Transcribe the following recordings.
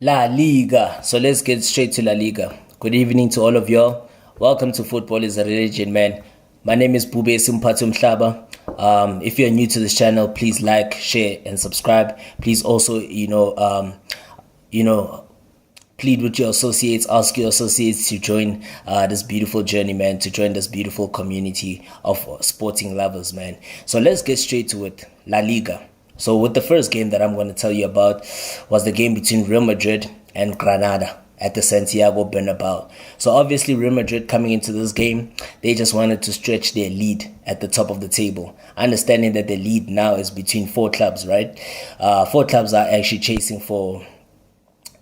La Liga. So let's get straight to La Liga. Good evening to all of y'all. Welcome to Football is a Religion, man. My name is Bube Simpatum Mhlaba. If you're new to this channel, please like, share, and subscribe. Please also, plead with your associates, ask your associates to join this beautiful journey, man, to join this beautiful community of sporting lovers, man. So let's get straight to it. La Liga. So with the first game that I'm going to tell you about was the game between Real Madrid and Granada at the Santiago Bernabeu. So obviously Real Madrid coming into this game, they just wanted to stretch their lead at the top of the table. Understanding that the lead now is between four clubs, right? Four clubs are actually chasing for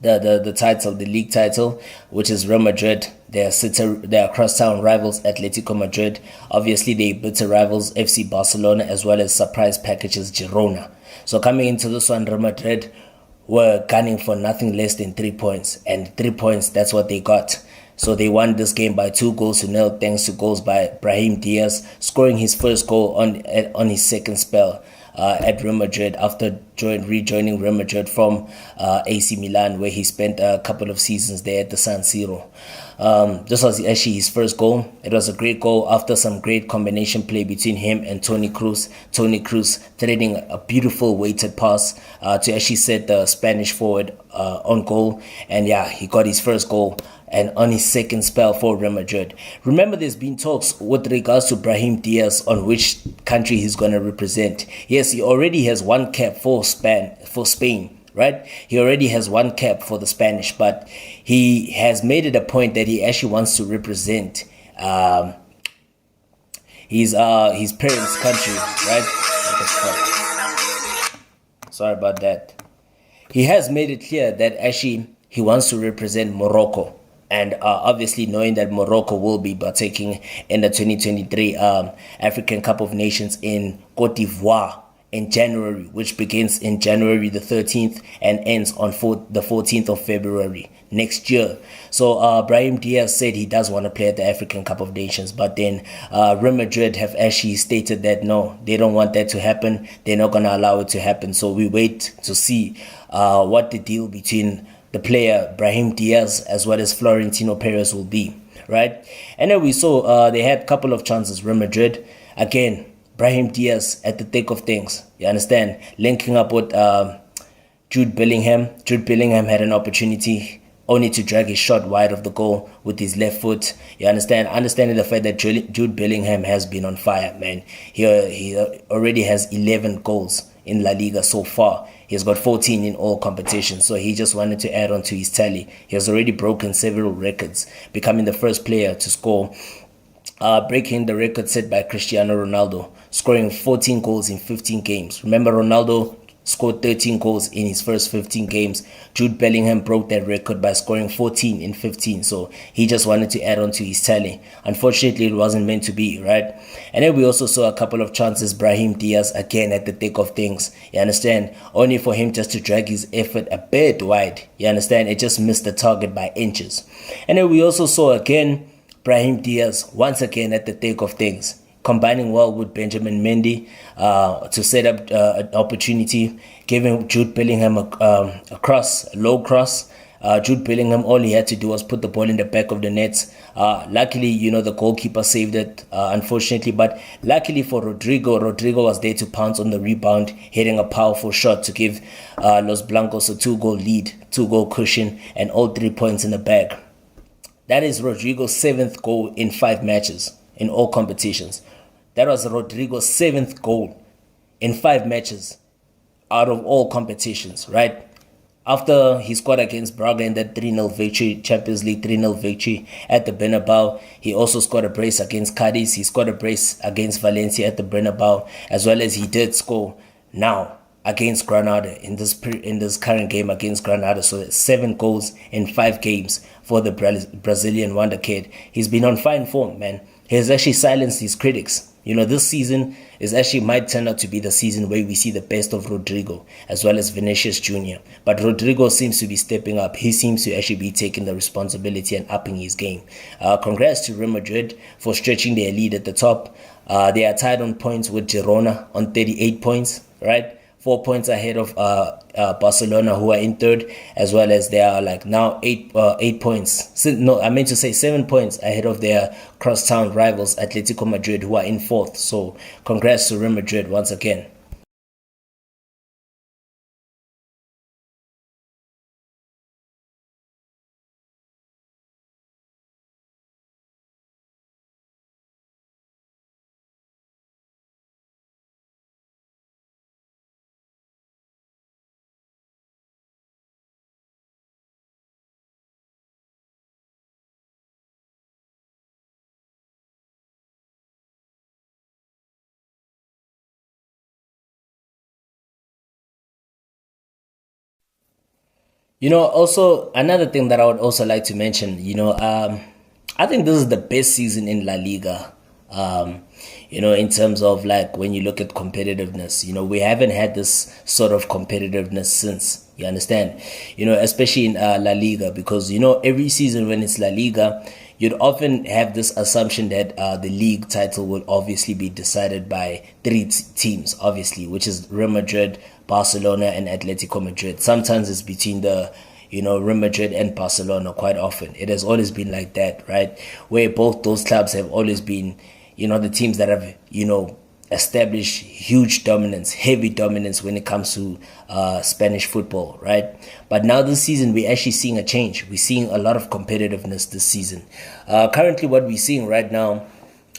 the title, the league title, which is Real Madrid. They are crosstown rivals Atletico Madrid. Obviously, they bitter rivals FC Barcelona, as well as surprise packages Girona. So coming into this one, Real Madrid were gunning for nothing less than 3 points, and 3 points, that's what they got. So they won this game by 2-0 thanks to goals by Brahim Diaz, scoring his first goal on his second spell at Real Madrid after rejoining Real Madrid from AC Milan, where he spent a couple of seasons there at the San Siro. This was actually his first goal. It was a great goal after some great combination play between him and Toni Kroos. Toni Kroos threading a beautiful weighted pass to actually set the Spanish forward on goal. And yeah, he got his first goal and on his second spell for Real Madrid. Remember, there's been talks with regards to Brahim Diaz on which country he's going to represent. Yes, he already has one cap for Spain, right? He already has one cap for the Spanish, but he has made it a point that he actually wants to represent his parents' country, right? What the fuck? Sorry about that. He has made it clear that actually he wants to represent Morocco. And obviously knowing that Morocco will be partaking in the 2023 African Cup of Nations in Cote d'Ivoire in January, which begins in January the 13th and ends on the 14th of February next year. So Brahim Diaz said he does want to play at the African Cup of Nations, but then Real Madrid have actually stated that no, they don't want that to happen. They're not going to allow it to happen. So we wait to see what the deal between the player Brahim Diaz as well as Florentino Perez will be, right? And then we saw they had a couple of chances. Real Madrid, again, Brahim Diaz at the thick of things, you understand, linking up with Jude Bellingham. Jude Bellingham had an opportunity only to drag his shot wide of the goal with his left foot. You understand? Understanding the fact that Jude Bellingham has been on fire, man. He already has 11 goals in La Liga so far. He's got 14 in all competitions, so he just wanted to add on to his tally. He has already broken several records, becoming the first player to score, breaking the record set by Cristiano Ronaldo, scoring 14 goals in 15 games. Remember, Ronaldo scored 13 goals in his first 15 games. Jude Bellingham broke that record by scoring 14 in 15. So he just wanted to add on to his tally. Unfortunately, it wasn't meant to be, right? And then we also saw a couple of chances. Brahim Diaz again at the thick of things. You understand? Only for him just to drag his effort a bit wide. You understand? It just missed the target by inches. And then we also saw again Brahim Diaz once again at the thick of things, combining well with Benjamin Mendy to set up an opportunity, giving Jude Bellingham a low cross. Jude Bellingham, all he had to do was put the ball in the back of the net. Luckily, the goalkeeper saved it, unfortunately. But luckily for Rodrigo was there to pounce on the rebound, hitting a powerful shot to give Los Blancos a 2-goal lead, 2-goal cushion, and all 3 points in the bag. That is Rodrigo's 7th goal in 5 matches in all competitions. That was Rodrigo's 7th goal in 5 matches out of all competitions, right? After he scored against Braga in that 3-0 victory, Champions League 3-0 victory at the Bernabeu, he also scored a brace against Cadiz. He scored a brace against Valencia at the Bernabeu, as well as he did score now against Granada in this current game against Granada. So that's 7 goals in 5 games for the Brazilian wonder kid. He's been on fine form, man. He has actually silenced his critics. This season might turn out to be the season where we see the best of Rodrigo as well as Vinicius Jr. But Rodrigo seems to be stepping up. He seems to actually be taking the responsibility and upping his game. Congrats to Real Madrid for stretching their lead at the top. They are tied on points with Girona on 38 points, right? 4 points ahead of Barcelona, who are in third, as well as they are like now 8 points. No, I meant to say 7 points ahead of their crosstown rivals, Atletico Madrid, who are in fourth. So congrats to Real Madrid once again. Also another thing that I would also like to mention, I think this is the best season in La Liga. In terms of like when you look at competitiveness, we haven't had this sort of competitiveness since. You understand? Especially in La Liga, because every season when it's La Liga, you'd often have this assumption that the league title will obviously be decided by three teams, obviously, which is Real Madrid, Barcelona, and Atletico Madrid. Sometimes it's between the Real Madrid and Barcelona. Quite often it has always been like that, right? Where both those clubs have always been the teams that have establish huge dominance, heavy dominance when it comes to Spanish football, right? But now this season, we're actually seeing a change. We're seeing a lot of competitiveness this season. Currently, what we're seeing right now,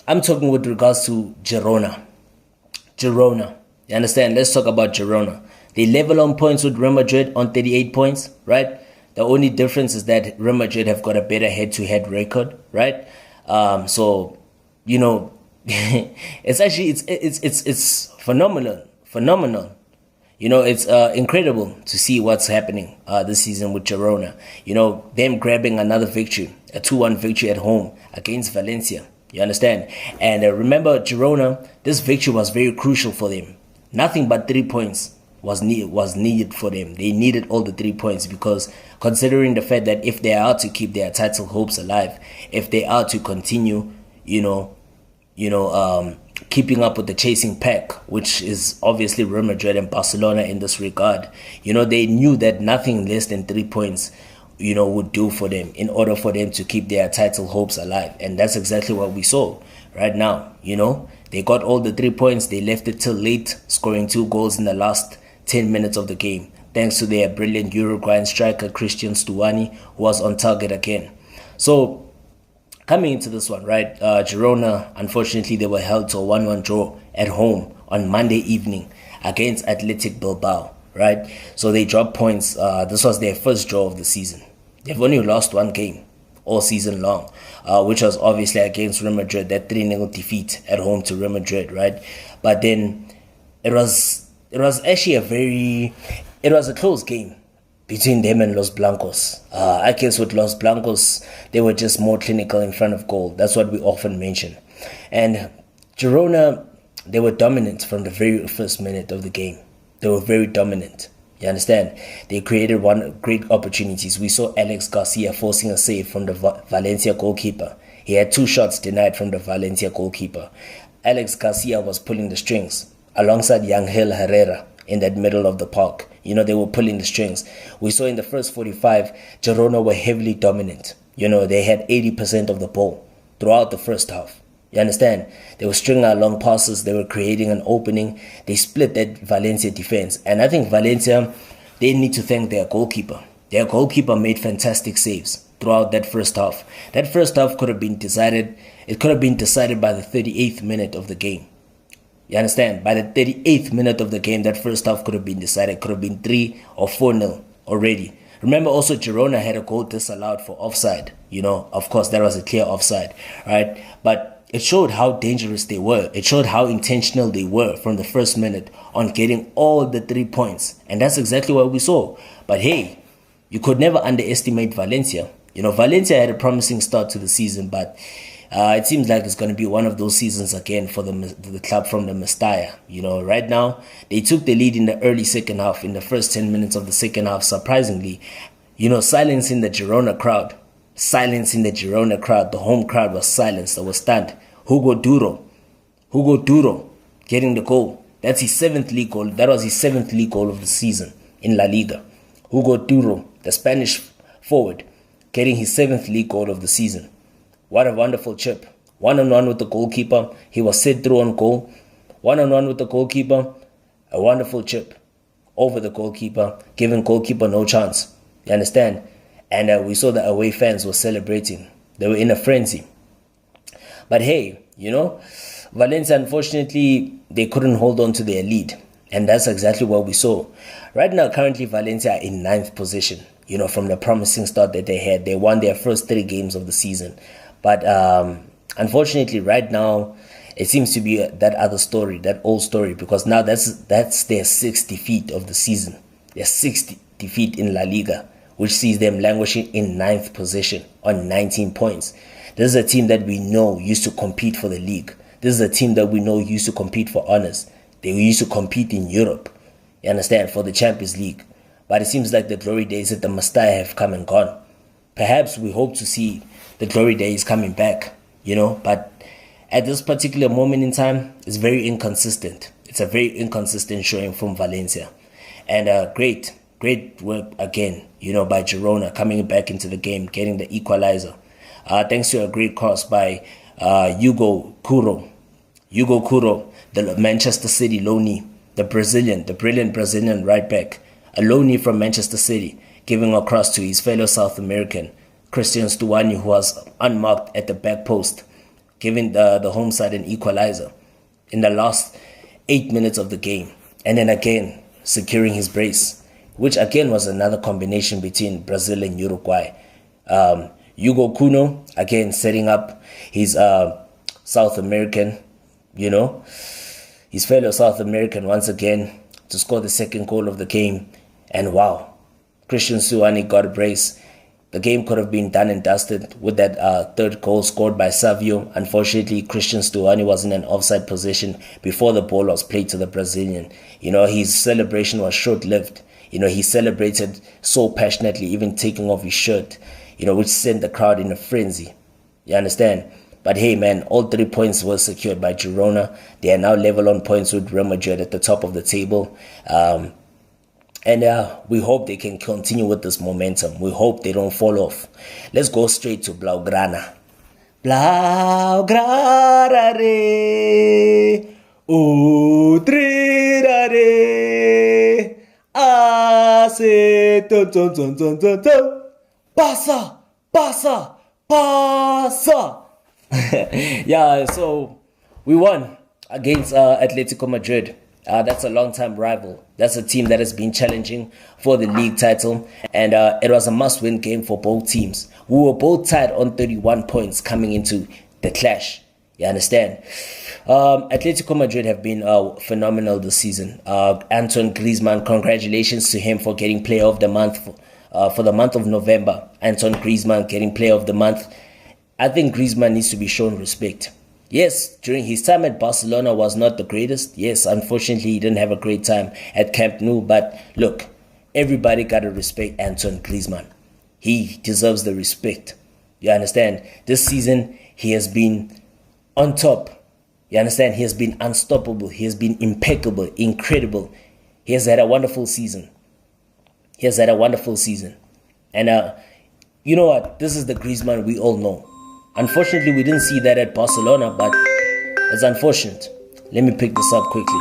I'm talking with regards to Girona. Girona, you understand? Let's talk about Girona. They level on points with Real Madrid on 38 points, right? The only difference is that Real Madrid have got a better head-to-head record, right? It's actually it's phenomenal. It's incredible to see what's happening this season with Girona. Them grabbing another victory, a 2-1 victory at home against Valencia. You understand? And remember, Girona, this victory was very crucial for them. Nothing but 3 points was needed for them. They needed all the 3 points, because considering the fact that if they are to keep their title hopes alive, if they are to continue, keeping up with the chasing pack, which is obviously Real Madrid and Barcelona in this regard, they knew that nothing less than 3 points, would do for them in order for them to keep their title hopes alive. And that's exactly what we saw right now. They got all the 3 points. They left it till late, scoring 2 goals in the last 10 minutes of the game, thanks to their brilliant Uruguayan striker, Christian Stuani, who was on target again. So, coming into this one, right, Girona, unfortunately, they were held to a 1-1 draw at home on Monday evening against Athletic Bilbao, right? So they dropped points. This was their first draw of the season. They've only lost 1 game all season long, which was obviously against Real Madrid, that 3-0 defeat at home to Real Madrid, right? But then it was actually it was a close game between them and Los Blancos. I guess with Los Blancos, they were just more clinical in front of goal. That's what we often mention. And Girona, they were dominant from the very first minute of the game. They were very dominant. You understand? They created one great opportunities. We saw Alex Garcia forcing a save from the Valencia goalkeeper. He had 2 shots denied from the Valencia goalkeeper. Alex Garcia was pulling the strings alongside Yangel Herrera in that middle of the park. They were pulling the strings. We saw in the first 45, Girona were heavily dominant. They had 80% of the ball throughout the first half. You understand? They were stringing out long passes. They were creating an opening. They split that Valencia defense. And I think Valencia, they need to thank their goalkeeper. Their goalkeeper made fantastic saves throughout that first half. That first half could have been decided. It could have been decided by the 38th minute of the game. You understand? By the 38th minute of the game, that first half could have been decided. It could have been 3 or 4-0 already. Remember also, Girona had a goal disallowed for offside. Of course, that was a clear offside, right? But it showed how dangerous they were. It showed how intentional they were from the first minute on getting all the 3 points. And that's exactly what we saw. But hey, you could never underestimate Valencia. Valencia had a promising start to the season, but it seems like it's going to be one of those seasons again for the club from the Mestalla. Right now, they took the lead in the early second half, in the first 10 minutes of the second half, surprisingly, silencing the Girona crowd. The home crowd was silenced. They were stunned. Hugo Duro getting the goal. That's his 7th league goal. That was his 7th league goal of the season in La Liga. Hugo Duro, the Spanish forward, getting his 7th league goal of the season. What a wonderful chip. One-on-one with the goalkeeper. He was set through on goal. One-on-one with the goalkeeper. A wonderful chip over the goalkeeper, giving goalkeeper no chance. You understand? And we saw the away fans were celebrating. They were in a frenzy. But hey, Valencia, unfortunately, they couldn't hold on to their lead. And that's exactly what we saw. Right now, currently, Valencia are in 9th position. From the promising start that they had. They won their first 3 games of the season. But unfortunately, right now, it seems to be that other story, that old story. Because now that's their 6th defeat of the season. Their 6th defeat in La Liga, which sees them languishing in 9th position on 19 points. This is a team that we know used to compete for the league. This is a team that we know used to compete for honors. They used to compete in Europe, you understand, for the Champions League. But it seems like the glory days at the Mestalla have come and gone. Perhaps we hope to see the glory days coming back, But at this particular moment in time, it's very inconsistent. It's a very inconsistent showing from Valencia. And great work again, by Girona coming back into the game, getting the equalizer. Thanks to a great cross by Hugo Kuro, the Manchester City loanee, the brilliant Brazilian right back, a loanee from Manchester City, giving a cross to his fellow South American, Christian Stuani, who was unmarked at the back post, giving the home side an equalizer in the last 8 minutes of the game. And then again, securing his brace, which again was another combination between Brazil and Uruguay. Hugo Kuno, again, setting up his South American, his fellow South American once again to score the 2nd goal of the game. And wow, Christian Stuani got a brace. The game could have been done and dusted with that 3rd goal scored by Savio. Unfortunately, Christian Stuani was in an offside position before the ball was played to the Brazilian. His celebration was short-lived. He celebrated so passionately, even taking off his shirt, which sent the crowd in a frenzy. You understand? But hey, man, all 3 points were secured by Girona. They are now level on points with Real Madrid at the top of the table. And we hope they can continue with this momentum. We hope they don't fall off. Let's go straight to Blaugrana. Blaugrana re, utrira re, ace ton ton ton ton ton ton, pasa, pasa, pasa. Yeah, so we won against Atletico Madrid. That's a long-time rival. That's a team that has been challenging for the league title. And it was a must-win game for both teams. We were both tied on 31 points coming into the clash. You understand? Atletico Madrid have been phenomenal this season. Antoine Griezmann, congratulations to him for getting Player of the Month for the month of November. Antoine Griezmann getting Player of the Month. I think Griezmann needs to be shown respect. Yes, during his time at Barcelona was not the greatest. Yes, unfortunately, he didn't have a great time at Camp Nou. But look, everybody got to respect Antoine Griezmann. He deserves the respect. You understand? This season, he has been on top. You understand? He has been unstoppable. He has been impeccable, incredible. He has had a wonderful season. And you know what? This is the Griezmann we all know. Unfortunately, we didn't see that at Barcelona, but it's unfortunate. Let me pick this up quickly.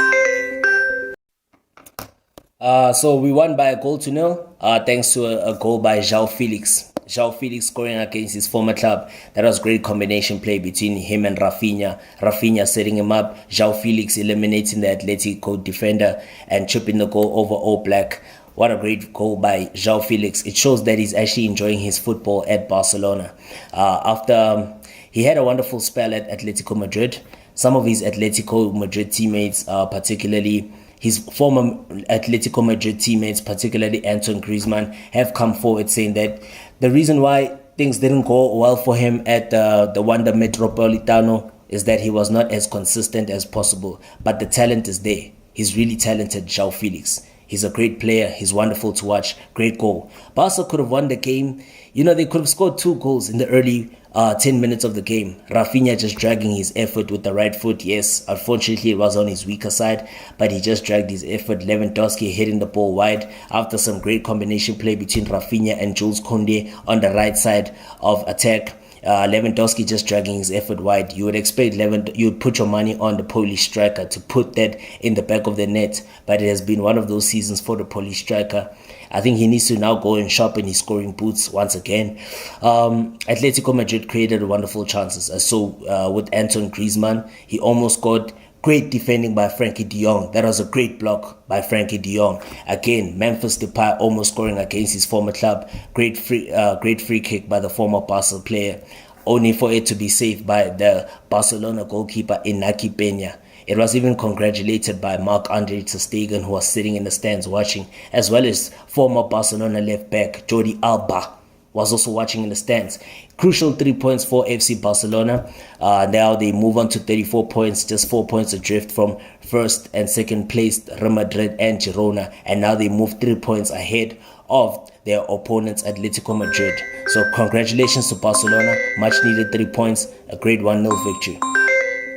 So we won by 1-0, thanks to a goal by Joao Felix. Joao Felix scoring against his former club. That was great combination play between him and Rafinha. Rafinha setting him up. Joao Felix eliminating the Atletico defender and chipping the goal over All Black. What a great goal by Joao Felix. It shows that he's actually enjoying his football at Barcelona. After he had a wonderful spell at Atletico Madrid, some of his Atletico Madrid teammates, particularly his former Atletico Madrid teammates, particularly Antoine Griezmann, have come forward saying that the reason why things didn't go well for him at the Wanda Metropolitano is that he was not as consistent as possible. But the talent is there. He's really talented, Joao Felix. He's a great player. He's wonderful to watch. Great goal. Barca could have won the game. They could have scored 2 goals in the early 10 minutes of the game. Rafinha just dragging his effort with the right foot. Yes, unfortunately it was on his weaker side, but he just dragged his effort. Lewandowski hitting the ball wide after some great combination play between Rafinha and Jules Koundé on the right side of attack. Lewandowski just dragging his effort wide. You would expect you would put your money on the Polish striker to put that in the back of the net, but it has been one of those seasons for the Polish striker. I think he needs to now go and sharpen his scoring boots once again. Atletico Madrid created wonderful chances. So with Antoine Griezmann, he almost scored. Great defending by Frankie de Jong. That was a great block by Frankie de Jong. Again, Memphis Depay almost scoring against his former club. Great free kick by the former Barca player, only for it to be saved by the Barcelona goalkeeper Inaki Peña. It was even congratulated by Marc-Andre ter Stegen, who was sitting in the stands watching, as well as former Barcelona left back Jordi Alba was also watching in the stands. Crucial 3 points for FC Barcelona. Now they move on to 34 points, just 4 points adrift from first and second placed Real Madrid and Girona. And now they move 3 points ahead of their opponents Atletico Madrid. So congratulations to Barcelona. Much needed 3 points. A great 1-0 victory.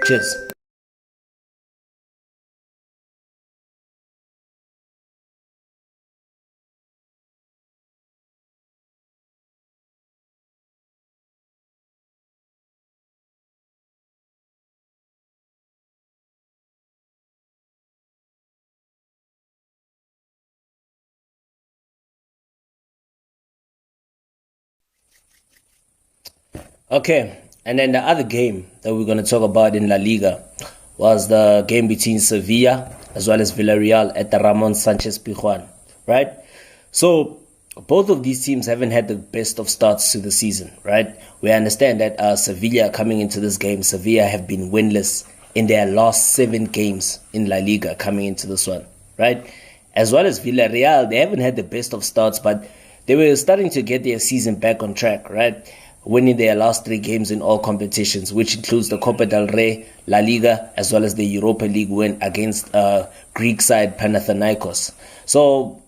Cheers. Okay, and then the other game that we're going to talk about in La Liga was the game between Sevilla as well as Villarreal at the Ramon Sanchez Pizjuan, right? So both of these teams haven't had the best of starts to the season, right? We understand that Sevilla coming into this game, Sevilla have been winless in their last 7 games in La Liga coming into this one, right? As well as Villarreal, they haven't had the best of starts, but they were starting to get their season back on track, right? Winning their last 3 games in all competitions, which includes the Copa del Rey, La Liga, as well as the Europa League win against Greek side Panathinaikos. So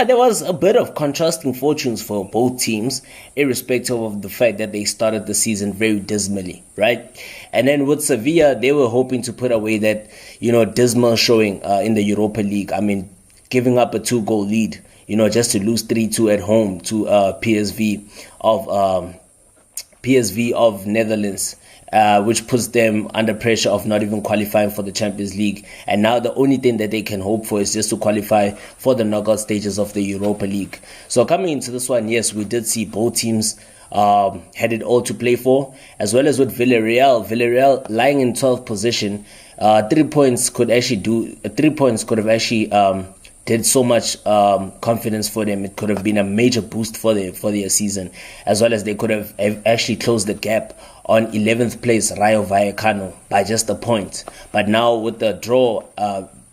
there was a bit of contrasting fortunes for both teams, irrespective of the fact that they started the season very dismally, right? And then with Sevilla, they were hoping to put away that, dismal showing in the Europa League. I mean, giving up a 2-goal lead, just to lose 3-2 at home to PSV of Netherlands, which puts them under pressure of not even qualifying for the Champions League. And now the only thing that they can hope for is just to qualify for the knockout stages of the Europa League. So coming into this one, yes, we did see both teams had it all to play for, as well as with Villarreal. Villarreal lying in 12th position, 3 points could have actually did so much confidence for them. It could have been a major boost for their season, as well as they could have actually closed the gap on 11th place Rayo Vallecano by just a point. But now with the draw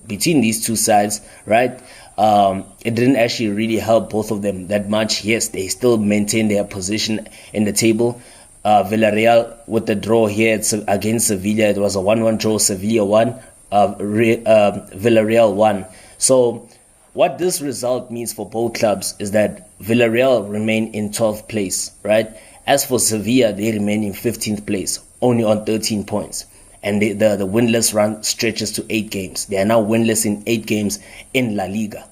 between these two sides, right, it didn't actually really help both of them that much. Yes, they still maintain their position in the table. Villarreal with the draw here against Sevilla, it was a 1-1 draw. Sevilla won, Villarreal won. So what this result means for both clubs is that Villarreal remain in 12th place, right? As for Sevilla, they remain in 15th place, only on 13 points. And the winless run stretches to 8 games. They are now winless in 8 games in La Liga,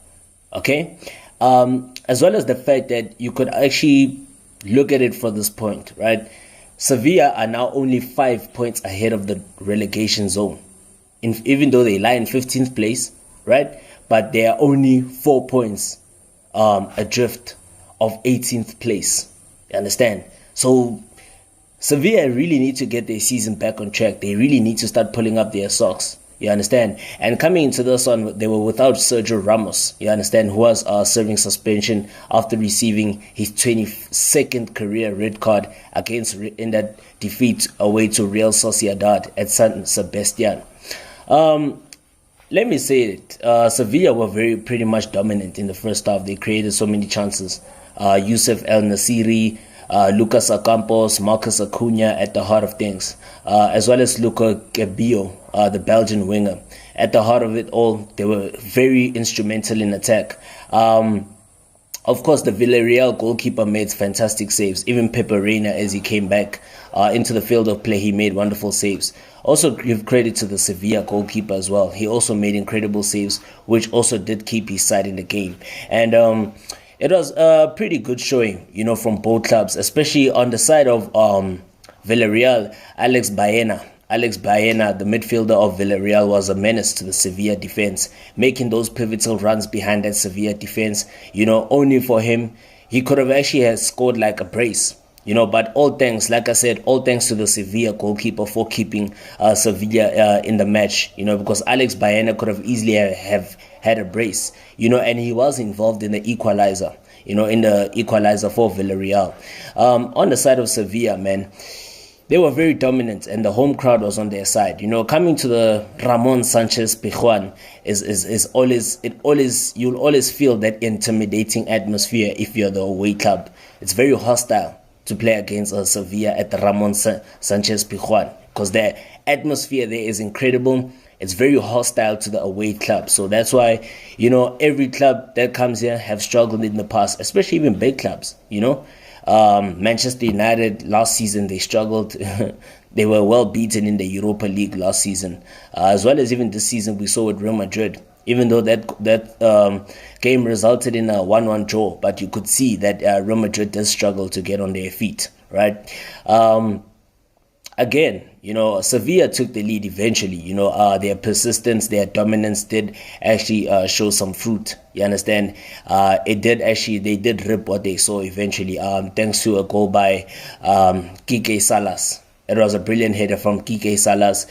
okay? As well as the fact that you could actually look at it from this point, right? Sevilla are now only 5 points ahead of the relegation zone, even though they lie in 15th place, right? But they are only 4 points adrift of 18th place. You understand? So Sevilla really need to get their season back on track. They really need to start pulling up their socks. You understand? And coming into this one, they were without Sergio Ramos. You understand? Who was serving suspension after receiving his 22nd career red card in that defeat away to Real Sociedad at San Sebastian. Let me say it. Sevilla were pretty much dominant in the first half. They created so many chances. Youssef El Nasiri, Lucas Ocampos, Marcus Acuna at the heart of things, as well as Luca Gabio, the Belgian winger. At the heart of it all, they were very instrumental in attack. Of course, the Villarreal goalkeeper made fantastic saves. Even Pepe Reina, as he came back into the field of play, he made wonderful saves. Also give credit to the Sevilla goalkeeper as well. He also made incredible saves, which also did keep his side in the game. And it was a pretty good showing, from both clubs, especially on the side of Villarreal. Alex Baena, the midfielder of Villarreal, was a menace to the Sevilla defense, making those pivotal runs behind that Sevilla defense. Only for him, he could have actually has scored like a brace. But all thanks, like I said, all thanks to the Sevilla goalkeeper for keeping Sevilla in the match. Because Alex Baena could have easily have had a brace. And he was involved in the equalizer. In the equalizer for Villarreal. On the side of Sevilla, man, they were very dominant, and the home crowd was on their side. Coming to the Ramon Sanchez Pizjuan you'll always feel that intimidating atmosphere if you're the away club. It's very hostile to play against Sevilla at the Ramon Sanchez Pizjuan because the atmosphere there is incredible. It's very hostile to the away club. So that's why, every club that comes here have struggled in the past, especially even big clubs, Manchester United last season, they struggled. They were well beaten in the Europa League last season, as well as even this season we saw with Real Madrid. Even though that game resulted in a 1-1 draw, but you could see that Real Madrid does struggle to get on their feet, right? Again, Sevilla took the lead eventually. Their persistence, their dominance did actually show some fruit. You understand? They did rip what they saw eventually, thanks to a goal by Quique Salas. It was a brilliant header from Quique Salas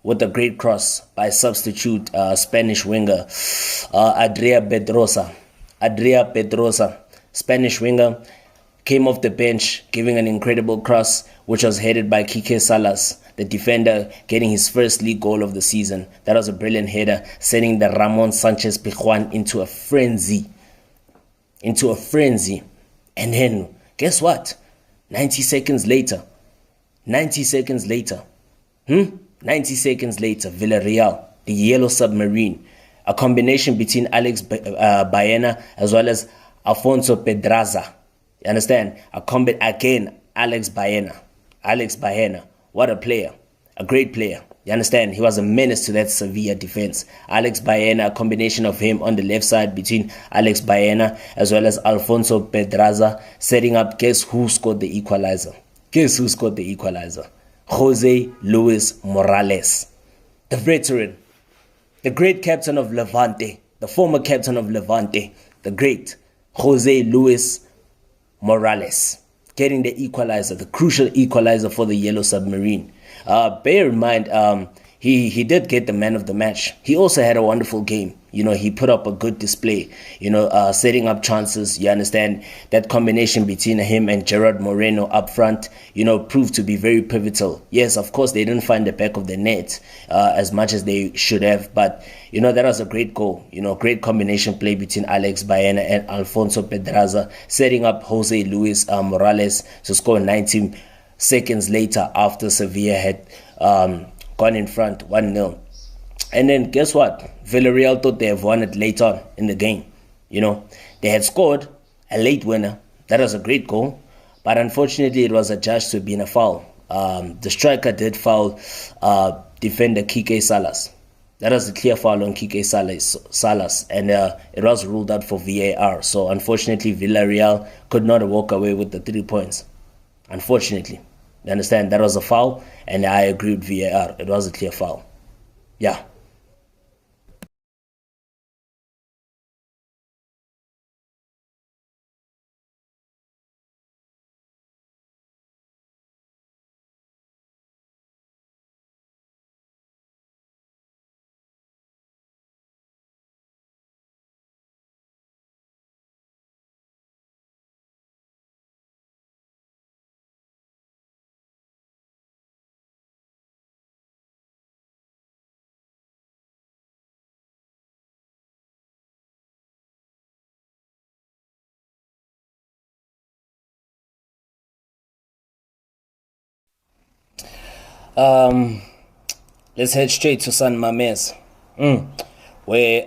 with a great cross by substitute Spanish winger Adria Pedrosa, Spanish winger, came off the bench, giving an incredible cross, which was headed by Quique Salas, the defender, getting his first league goal of the season. That was a brilliant header, sending the Ramon Sanchez Pizjuan into a frenzy. And then, guess what? 90 seconds later, Villarreal, the Yellow Submarine, a combination between Alex Baena as well as Alfonso Pedraza. You understand? Alex Baena. What a player. A great player. You understand? He was a menace to that Sevilla defense. Alex Baena, a combination of him on the left side between Alex Baena as well as Alfonso Pedraza, setting up. Guess who scored the equalizer? Jose Luis Morales. The veteran. The great captain of Levante. The former captain of Levante. The great Jose Luis Morales, getting the equalizer, the crucial equalizer for the Yellow Submarine. Bear in mind, he did get the man of the match. He also had a wonderful game. He put up a good display, setting up chances. You understand? That combination between him and Gerard Moreno up front, proved to be very pivotal. Yes, of course, they didn't find the back of the net as much as they should have. But, that was a great goal. Great combination play between Alex Baena and Alfonso Pedraza, setting up Jose Luis Morales to score 19 seconds later after Sevilla had gone in front 1-0. And then guess what? Villarreal thought they have won it late on in the game. They had scored a late winner. That was a great goal. But unfortunately, it was adjudged to have been a foul. The striker did foul defender Quique Salas. That was a clear foul on Quique Salas. And it was ruled out for VAR. So unfortunately, Villarreal could not walk away with the 3 points. Unfortunately. You understand? That was a foul. And I agree with VAR. It was a clear foul. Yeah. Um, let's head straight to San Mamés, where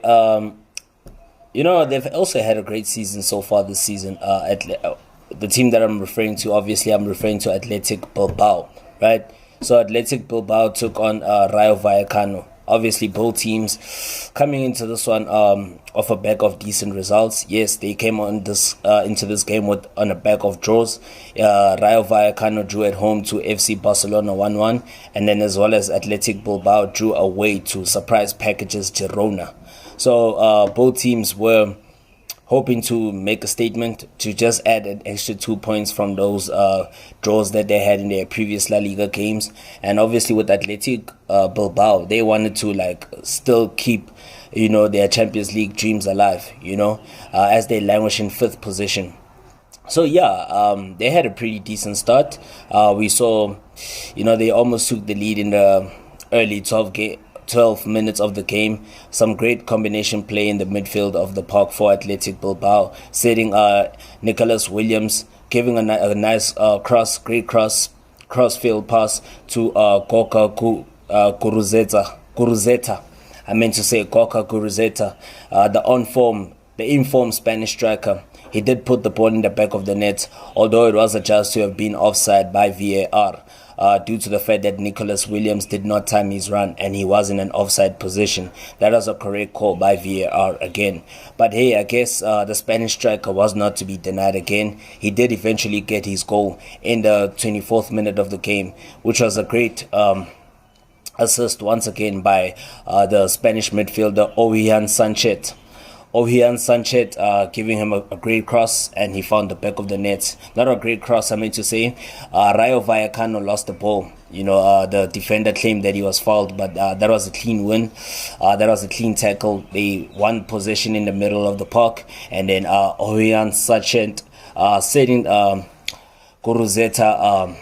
they've also had a great season so far this season. The team that I'm referring to, obviously, I'm referring to Athletic Bilbao, right? So Athletic Bilbao took on Rayo Vallecano. Obviously, both teams coming into this one off a back of decent results. Yes, they came on this into this game on a back of draws. Rayo Vallecano drew at home to FC Barcelona 1-1, and then as well as Athletic Bilbao drew away to surprise packages Girona. So both teams were hoping to make a statement to just add an extra 2 points from those draws that they had in their previous La Liga games. And obviously with Athletic Bilbao, they wanted to still keep their Champions League dreams alive, as they languish in 5th position. So they had a pretty decent start. We saw, they almost took the lead in the early 12 minutes of the game. Some great combination play in the midfield of the park for Athletic Bilbao, setting Nicholas Williams, giving a nice great crossfield pass to Gorka Guruzeta. I meant to say Gorka Guruzeta, the informed Spanish striker. He did put the ball in the back of the net, although it was adjudged to have been offside by VAR. Due to the fact that Nicholas Williams did not time his run and he was in an offside position. That was a correct call by VAR again. But hey, I guess the Spanish striker was not to be denied again. He did eventually get his goal in the 24th minute of the game, which was a great assist once again by the Spanish midfielder Ohian Sanchez. Giving him a great cross, and he found the back of the net. Not a great cross, I meant to say. Rayo Vallecano lost the ball. The defender claimed that he was fouled, but that was a clean win. That was a clean tackle. They won possession in the middle of the park, and then Ohian Sanchez setting Guruzeta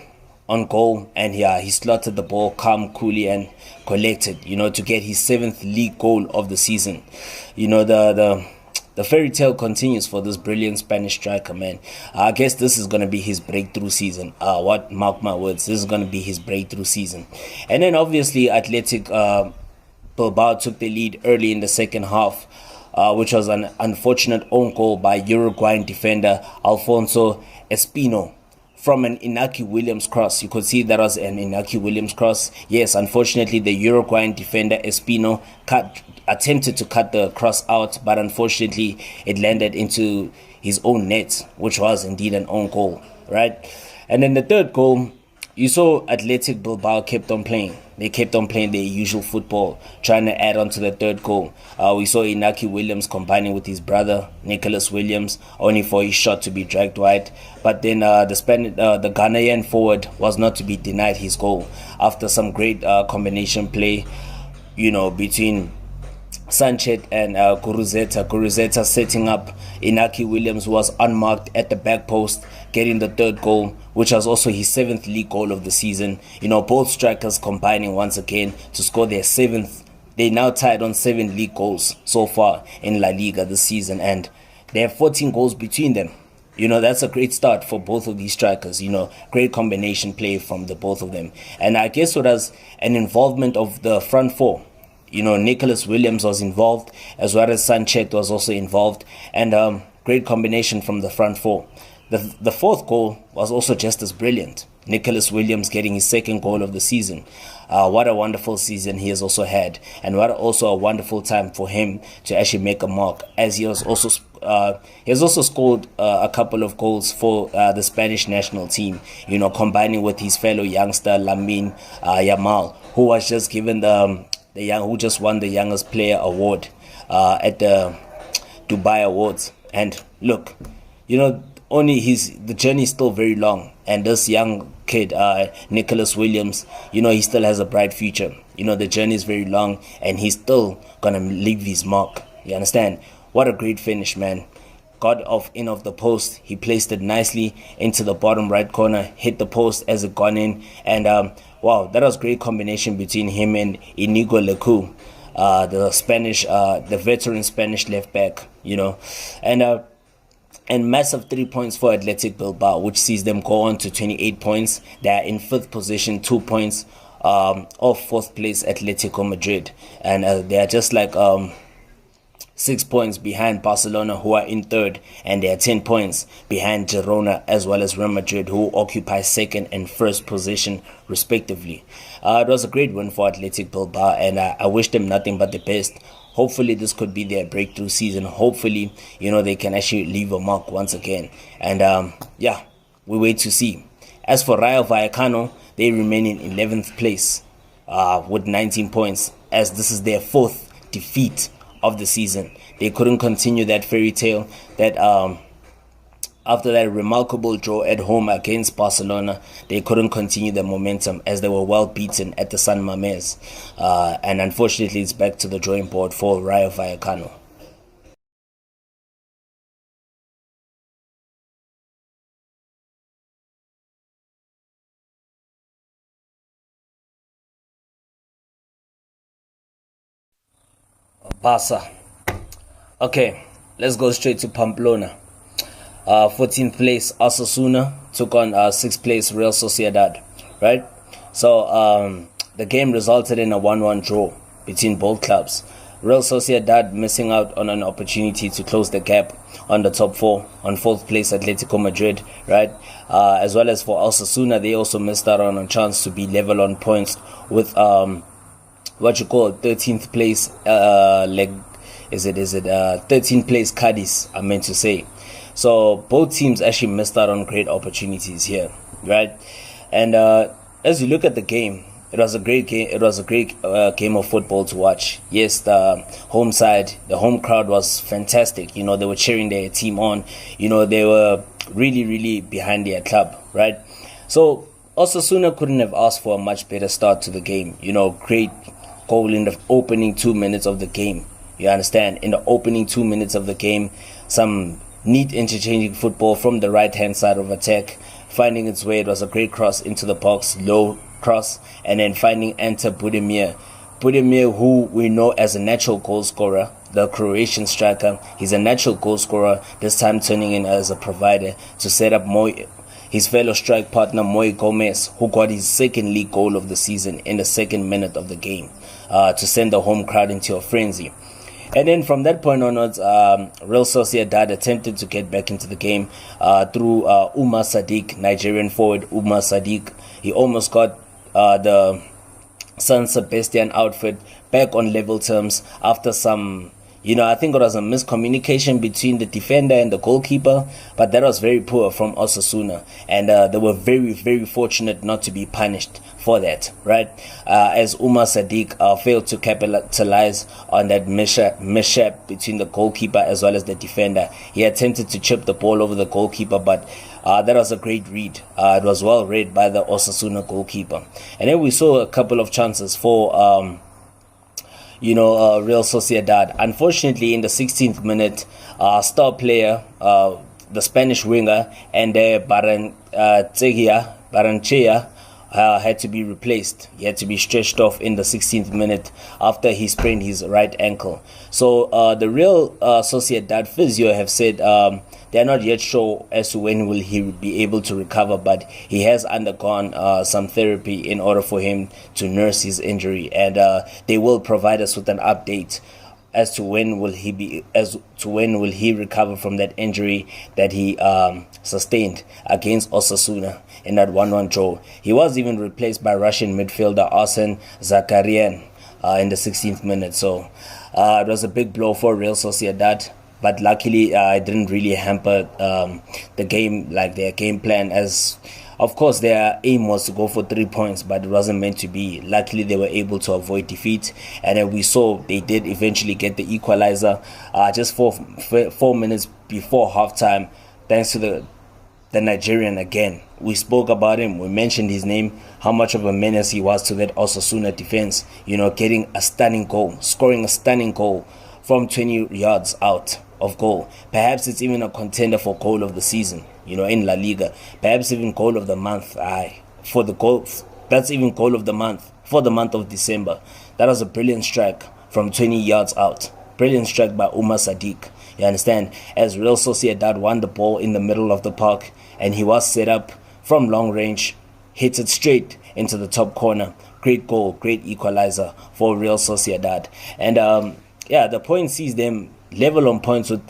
on goal, and he slotted the ball calm, coolly, and collected, to get his 7th league goal of the season. The fairy tale continues for this brilliant Spanish striker, man. I guess this is going to be his breakthrough season. Mark my words, this is going to be his breakthrough season. And then obviously Athletic Bilbao took the lead early in the second half, which was an unfortunate own goal by Uruguayan defender Alfonso Espino from an Inaki Williams cross. You could see that was an Inaki Williams cross. Yes, unfortunately, the Uruguayan defender Espino attempted to cut the cross out, but unfortunately, it landed into his own net, which was indeed an own goal, right? And then the third goal, you saw Athletic Bilbao kept on playing. They kept on playing their usual football, trying to add on to the third goal. We saw Inaki Williams combining with his brother, Nicholas Williams, only for his shot to be dragged wide. But then the Ghanaian forward was not to be denied his goal after some great combination play, between Sanchez and Guruzeta setting up Inaki Williams, who was unmarked at the back post, getting the third goal, which was also his 7th league goal of the season. Both strikers combining once again to score their 7th. They now tied on 7 league goals so far in La Liga this season, and they have 14 goals between them. That's a great start for both of these strikers. Great combination play from the both of them. And I guess it was an involvement of the front four. Nicholas Williams was involved, as well as Sanchez was also involved, and great combination from the front four. The fourth goal was also just as brilliant. Nicholas Williams getting his 2nd goal of the season. What a wonderful season he has also had, and what also a wonderful time for him to actually make a mark, as he has also scored a couple of goals for the Spanish national team, combining with his fellow youngster Lamine Yamal, who was just given who just won the youngest player award at the Dubai Awards. And look, the journey is still very long, and this young kid, Nicholas Williams, he still has a bright future. The journey is very long, and he's still gonna leave his mark. You understand? What a great finish, man. Got off the post. He placed it nicely into the bottom right corner, hit the post as it gone in, and wow, that was great combination between him and Inigo Lecu, the veteran Spanish left back, and massive 3 points for Athletic Bilbao, which sees them go on to 28 points. They are in 5th position, 2 points of fourth place Atletico Madrid, and they are just like 6 points behind Barcelona, who are in third, and they are 10 points behind Girona as well as Real Madrid, who occupy second and first position respectively. It was a great win for Athletic Bilbao, and I wish them nothing but the best. Hopefully this could be their breakthrough season. Hopefully, they can actually leave a mark once again. And we wait to see. As for Rayo Vallecano, they remain in 11th place with 19 points, as this is their fourth defeat of the season. They couldn't continue that fairy tale that after that remarkable draw at home against Barcelona, they couldn't continue the momentum as they were well beaten at the San Mamés. And unfortunately, it's back to the drawing board for Rayo Vallecano. Barca. Okay, let's go straight to Pamplona. 14th place Osasuna took on 6th place Real Sociedad, right? So the game resulted in a 1-1 draw between both clubs. Real Sociedad missing out on an opportunity to close the gap on the top four, on 4th place Atletico Madrid, right? As well as for Osasuna, they also missed out on a chance to be level on points with 13th place 13th place Cadiz, I meant to say. So both teams actually missed out on great opportunities here, right? And as you look at the game, it was a great game. It was a great game of football to watch. Yes, the home side, the home crowd was fantastic. They were cheering their team on. They were really, really behind their club, right? So Osasuna couldn't have asked for a much better start to the game. Great goal in the opening 2 minutes of the game. You understand? In the opening 2 minutes of the game, some neat interchanging football from the right-hand side of attack, finding its way. It was a great cross into the box, low cross, and then finding Ante Budimir. Budimir, who we know as a natural goal scorer, the Croatian striker. He's a natural goal scorer, this time turning in as a provider to set up his fellow strike partner Moy Gomez, who got his second league goal of the season in the 2nd minute of the game, to send the home crowd into a frenzy. And then from that point onwards, Real Sociedad attempted to get back into the game through Umar Sadiq, Nigerian forward Umar Sadiq. He almost got the San Sebastian outfit back on level terms after some, I think it was a miscommunication between the defender and the goalkeeper, but that was very poor from Osasuna, and they were very, very fortunate not to be punished for that, right? As Umar Sadiq failed to capitalize on that mishap between the goalkeeper as well as the defender. He attempted to chip the ball over the goalkeeper, but that was a great read. It was well read by the Osasuna goalkeeper. And then we saw a couple of chances for Real Sociedad. Unfortunately, in the 16th minute, star player, the Spanish winger, and Barranchea had to be replaced. He had to be stretched off in the 16th minute after he sprained his right ankle. So the Real Sociedad physio have said they are not yet sure as to when will he be able to recover, but he has undergone some therapy in order for him to nurse his injury, and they will provide us with an update as to when will he recover from that injury that he sustained against Osasuna in that 1-1 draw. He was even replaced by Russian midfielder Arsen Zakarian in the 16th minute. So it was a big blow for Real Sociedad, but luckily it didn't really hamper the game, like their game plan, as of course their aim was to go for 3 points, but it wasn't meant to be. Luckily they were able to avoid defeat, and then we saw they did eventually get the equalizer just 4 minutes before halftime, thanks to the Nigerian again. We spoke about him, we mentioned his name, how much of a menace he was to that Osasuna defense, getting a stunning goal, scoring a stunning goal from 20 yards out of goal. Perhaps it's even a contender for goal of the season, in La Liga. Perhaps even goal of the month. For the goal, that's even goal of the month for the month of December. That was a brilliant strike from 20 yards out. Brilliant strike by Umar Sadiq. You understand? As Real Sociedad won the ball in the middle of the park, and he was set up from long range, hit it straight into the top corner. great goal, great equalizer for Real Sociedad. And the point sees them level on points with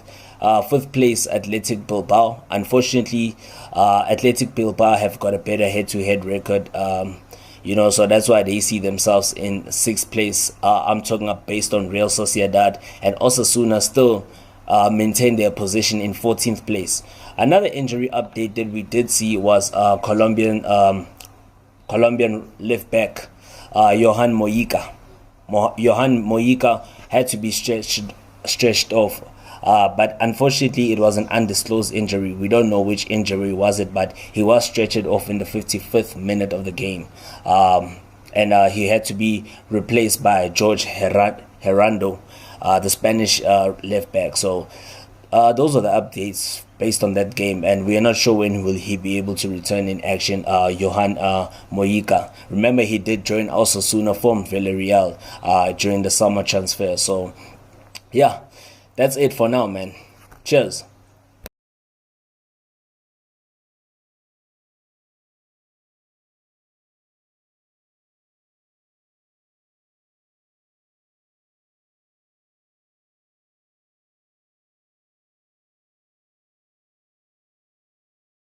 fifth place Athletic Bilbao. Unfortunately, Athletic Bilbao have got a better head-to-head record. So that's why they see themselves in sixth place. I'm talking up based on Real Sociedad, and Osasuna still maintain their position in 14th place. Another injury update that we did see was Colombian left back Johan Mojica. Johan Mojica had to be stretched off. But unfortunately, it was an undisclosed injury. We don't know which injury was it, but he was stretched off in the 55th minute of the game. And he had to be replaced by George Herrando, the Spanish left back. So those are the updates based on that game, and we are not sure when will he be able to return in action. Johan Mojica. Remember, he did join Osasuna from Villarreal during the summer transfer. So yeah, that's it for now, man. Cheers.